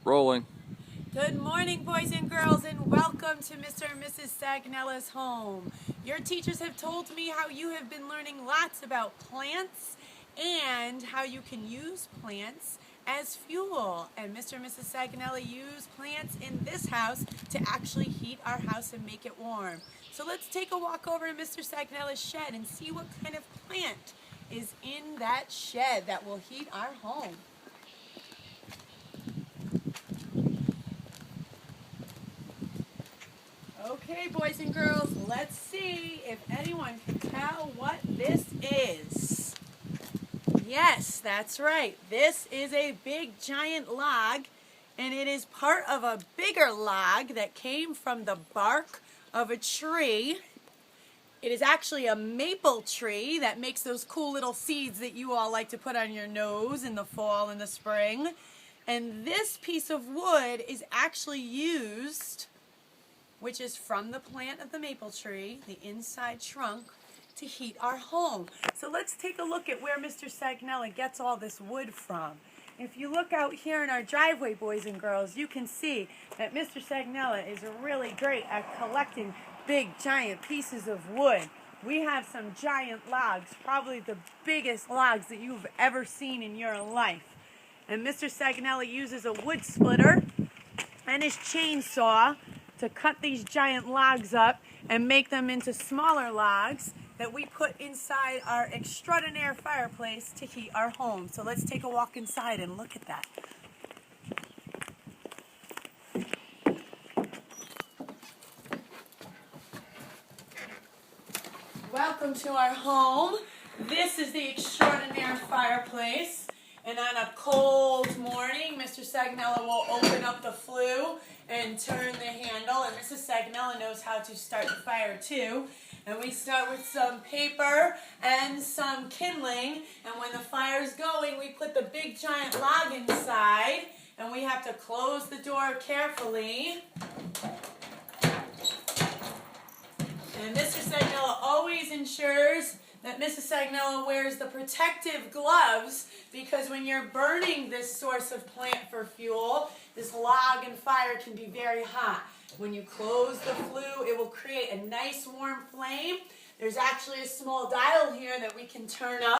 Rolling. Good morning, boys and girls, and welcome to Mr. and Mrs. Sagnella's home. Your teachers have told me how you have been learning lots about plants and how you can use plants as fuel. And Mr. and Mrs. Sagnella use plants in this house to actually heat our house and make it warm. So let's take a walk over to Mr. Sagnella's shed and see what kind of plant is in that shed that will heat our home. Okay, boys and girls, let's see if anyone can tell what this is. Yes, that's right. This is a big giant log, and it is part of a bigger log that came from the bark of a tree. It is actually a maple tree that makes those cool little seeds that you all like to put on your nose in the fall and the spring. And this piece of wood is actually used, which is from the plant of the maple tree, the inside trunk, to heat our home. So let's take a look at where Mr. Sagnella gets all this wood from. If you look out here in our driveway, boys and girls, you can see that Mr. Sagnella is really great at collecting big, giant pieces of wood. We have some giant logs, probably the biggest logs that you've ever seen in your life. And Mr. Sagnella uses a wood splitter and his chainsaw to cut these giant logs up and make them into smaller logs that we put inside our extraordinary fireplace to heat our home. So let's take a walk inside and look at that. Welcome to our home. This is the extraordinary fireplace. And on a cold morning, Mr. Sagnella will open up the flue and turn the handle. And Mrs. Sagnella knows how to start the fire too. And we start with some paper and some kindling. And when the fire's going, we put the big giant log inside. And we have to close the door carefully. And Mr. Sagnella always ensures that Mrs. Sagnella wears the protective gloves, because when you're burning this source of plant for fuel, this log and fire can be very hot. When you close the flue, it will create a nice warm flame. There's actually a small dial here that we can turn up.